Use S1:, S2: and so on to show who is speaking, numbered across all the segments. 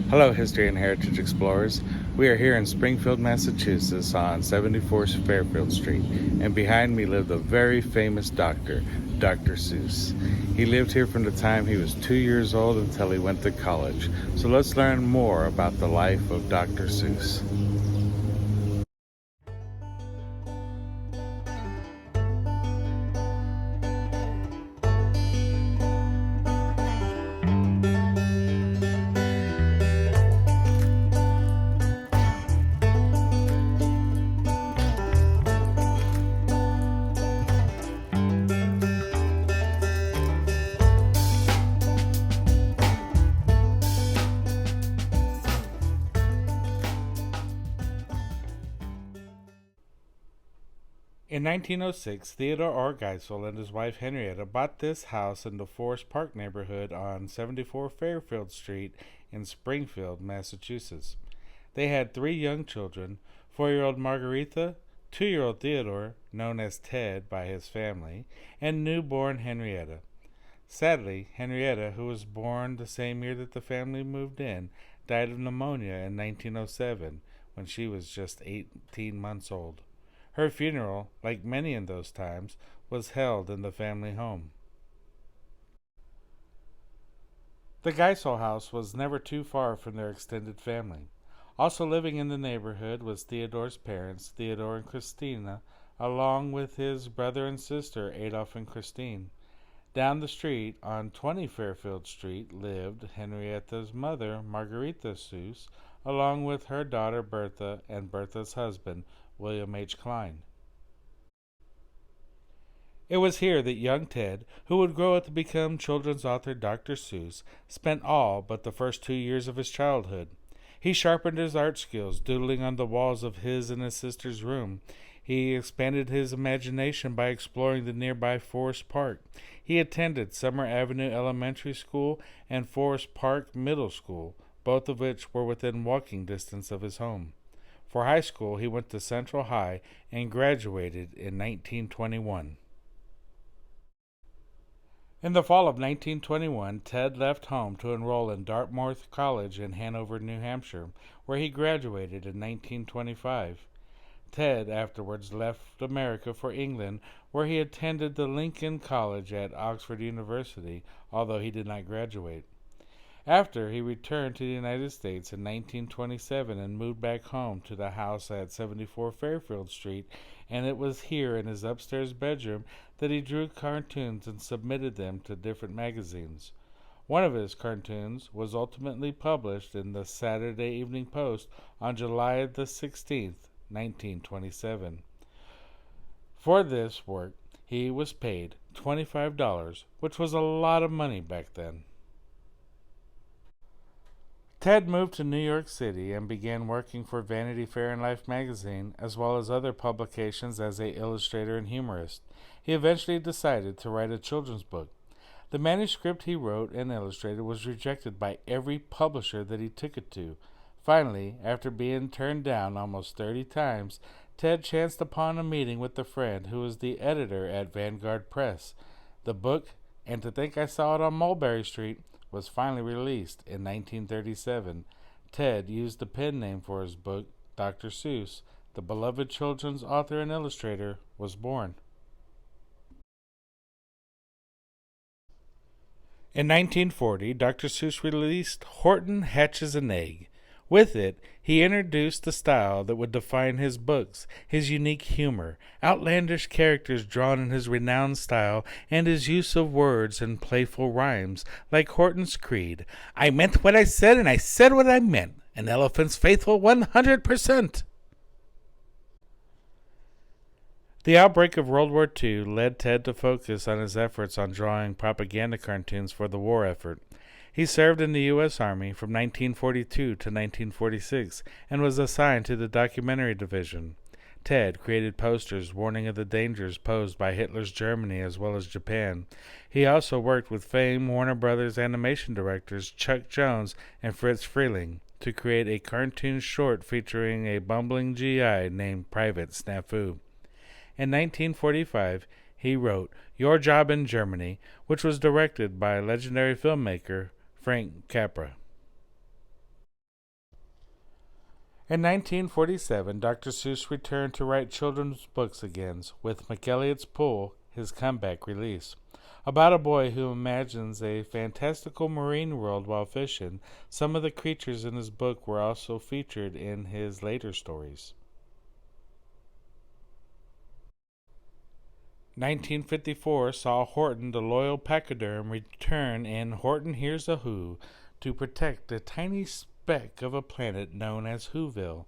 S1: Hello, History and Heritage Explorers. We are here in Springfield, Massachusetts on 74 Fairfield Street, and behind me lived a very famous doctor, Dr. Seuss. He lived here from the time he was 2 years old until he went to college. So let's learn more about the life of Dr. Seuss. In 1906, Theodore R. Geisel and his wife Henrietta bought this house in the Forest Park neighborhood on 74 Fairfield Street in Springfield, Massachusetts. They had three young children: 4-year-old Margaretha, 2-year-old Theodore, known as Ted by his family, and newborn Henrietta. Sadly, Henrietta, who was born the same year that the family moved in, died of pneumonia in 1907 when she was just 18 months old. Her funeral, like many in those times, was held in the family home. The Geisel house was never too far from their extended family. Also living in the neighborhood was Theodore's parents, Theodore and Christina, along with his brother and sister, Adolf and Christine. Down the street, on 20 Fairfield Street, lived Henrietta's mother, Margaretha Seuss, along with her daughter Bertha and Bertha's husband, William H. Klein. It was here that young Ted, who would grow up to become children's author Dr. Seuss, spent all but the first 2 years of his childhood. He sharpened his art skills, doodling on the walls of his and his sister's room. He expanded his imagination by exploring the nearby Forest Park. He attended Summer Avenue Elementary School and Forest Park Middle School, both of which were within walking distance of his home. For high school, he went to Central High and graduated in 1921. In the fall of 1921, Ted left home to enroll in Dartmouth College in Hanover, New Hampshire, where he graduated in 1925. Ted afterwards left America for England, where he attended the Lincoln College at Oxford University, although he did not graduate. After, he returned to the United States in 1927 and moved back home to the house at 74 Fairfield Street, and it was here in his upstairs bedroom that he drew cartoons and submitted them to different magazines. One of his cartoons was ultimately published in the Saturday Evening Post on July the 16th, 1927. For this work, he was paid $25, which was a lot of money back then. Ted moved to New York City and began working for Vanity Fair and Life magazine, as well as other publications as an illustrator and humorist. He eventually decided to write a children's book. The manuscript he wrote and illustrated was rejected by every publisher that he took it to. Finally, after being turned down almost 30 times, Ted chanced upon a meeting with a friend who was the editor at Vanguard Press. The book, And to Think I Saw It on Mulberry Street, was finally released in 1937. Ted used the pen name for his book. Dr. Seuss, the beloved children's author and illustrator, was born. In 1940, Dr. Seuss released Horton Hatches an Egg. With it, he introduced the style that would define his books, his unique humor, outlandish characters drawn in his renowned style, and his use of words and playful rhymes, like Horton's creed, "I meant what I said, and I said what I meant. An elephant's faithful 100%." The outbreak of World War II led Ted to focus on his efforts on drawing propaganda cartoons for the war effort. He served in the U.S. Army from 1942 to 1946 and was assigned to the documentary division. Ted created posters warning of the dangers posed by Hitler's Germany as well as Japan. He also worked with famed Warner Brothers animation directors Chuck Jones and Fritz Freleng to create a cartoon short featuring a bumbling GI named Private Snafu. In 1945, he wrote Your Job in Germany, which was directed by legendary filmmaker Frank Capra. In 1947, Dr. Seuss returned to write children's books again, with McElligot's Pool, his comeback release. About a boy who imagines a fantastical marine world while fishing, some of the creatures in his book were also featured in his later stories. 1954 saw Horton the loyal pachyderm return in Horton Hears a Who to protect a tiny speck of a planet known as Whoville.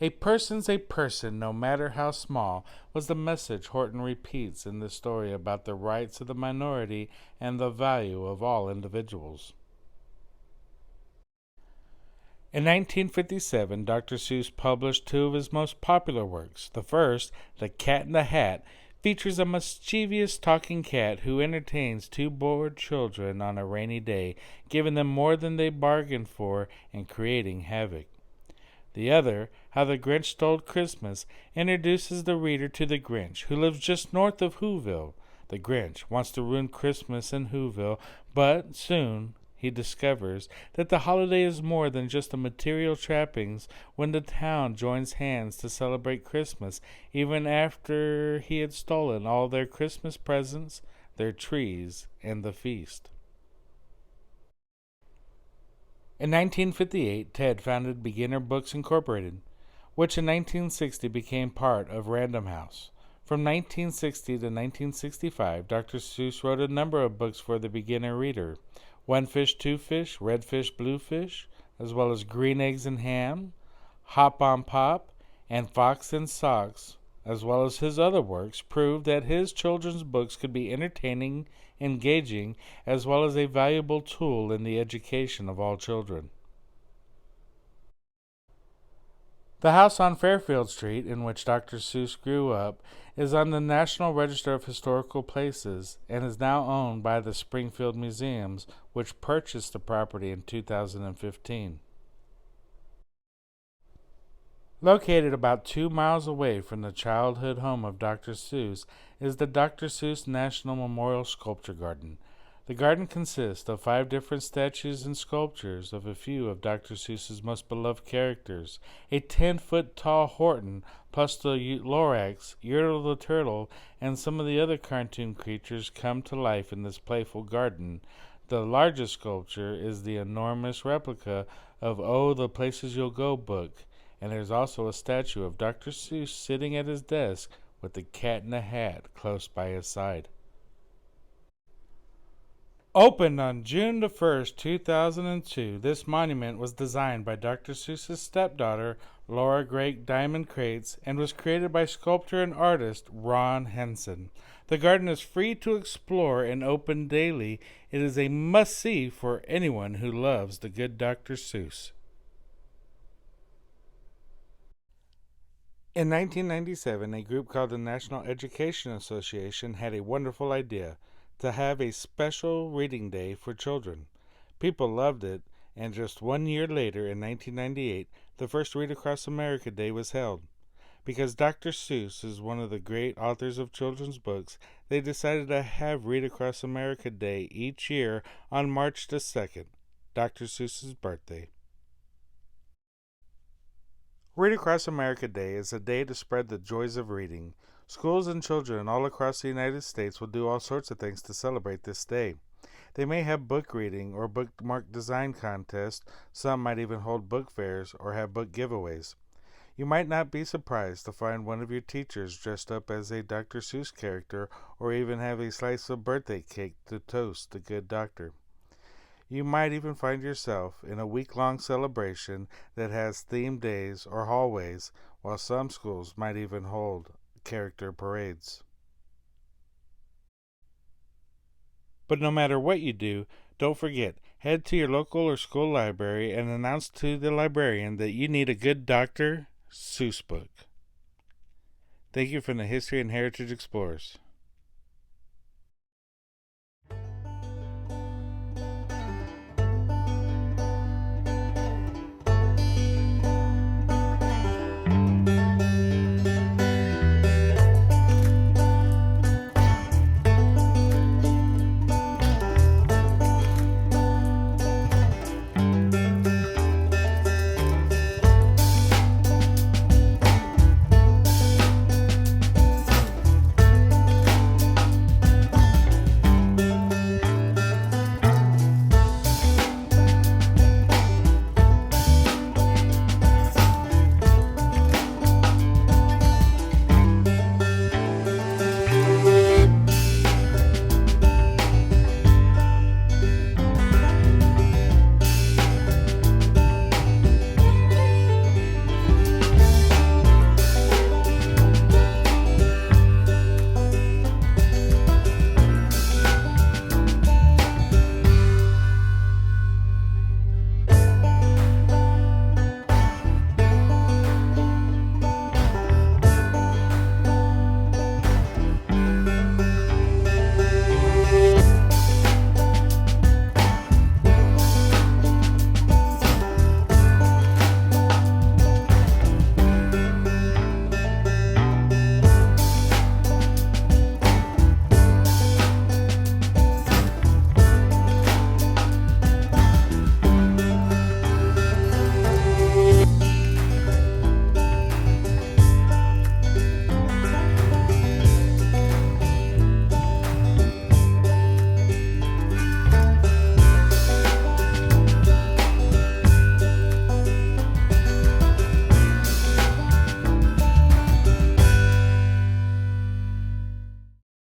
S1: A person's a person, no matter how small, was the message Horton repeats in the story about the rights of the minority and the value of all individuals. In 1957, Dr. Seuss published two of his most popular works. The first, The Cat in the Hat, features a mischievous talking cat who entertains two bored children on a rainy day, giving them more than they bargained for and creating havoc. The other, How the Grinch Stole Christmas, introduces the reader to the Grinch, who lives just north of Whoville. The Grinch wants to ruin Christmas in Whoville, but soon he discovers that the holiday is more than just the material trappings when the town joins hands to celebrate Christmas, even after he had stolen all their Christmas presents, their trees, and the feast. In 1958, Ted founded Beginner Books Incorporated, which in 1960 became part of Random House. From 1960 to 1965, Dr. Seuss wrote a number of books for the beginner reader. One Fish, Two Fish, Red Fish, Blue Fish, as well as Green Eggs and Ham, Hop on Pop, and Fox and Socks, as well as his other works, proved that his children's books could be entertaining, engaging, as well as a valuable tool in the education of all children. The house on Fairfield Street, in which Dr. Seuss grew up, is on the National Register of Historical Places and is now owned by the Springfield Museums, which purchased the property in 2015. Located about 2 miles away from the childhood home of Dr. Seuss is the Dr. Seuss National Sculpture Garden. The garden consists of 5 different statues and sculptures of a few of Dr. Seuss's most beloved characters. A 10-foot-tall Horton, plus the Lorax, Yertle the Turtle, and some of the other cartoon creatures come to life in this playful garden. The largest sculpture is the enormous replica of Oh, the Places You'll Go book, and there's also a statue of Dr. Seuss sitting at his desk with the cat in the hat close by his side. Opened on June the 1st, 2002, this monument was designed by Dr. Seuss's stepdaughter, Laura Drake Diamond Crates, and was created by sculptor and artist Ron Henson. The garden is free to explore and open daily. It is a must-see for anyone who loves the good Dr. Seuss. In 1997, a group called the National Education Association had a wonderful idea: to have a special reading day for children. People loved it, and just 1 year later, in 1998, the first Read Across America Day was held. Because Dr. Seuss is one of the great authors of children's books, they decided to have Read Across America Day each year on March the 2nd, Dr. Seuss's birthday. Read Across America Day is a day to spread the joys of reading. Schools and children all across the United States will do all sorts of things to celebrate this day. They may have book reading or bookmark design contests. Some might even hold book fairs or have book giveaways. You might not be surprised to find one of your teachers dressed up as a Dr. Seuss character, or even have a slice of birthday cake to toast the good doctor. You might even find yourself in a week-long celebration that has themed days or hallways, while some schools might even hold character parades. But no matter what you do, don't forget, head to your local or school library and announce to the librarian that you need a good Dr. Seuss book. Thank you from the History and Heritage Explorers.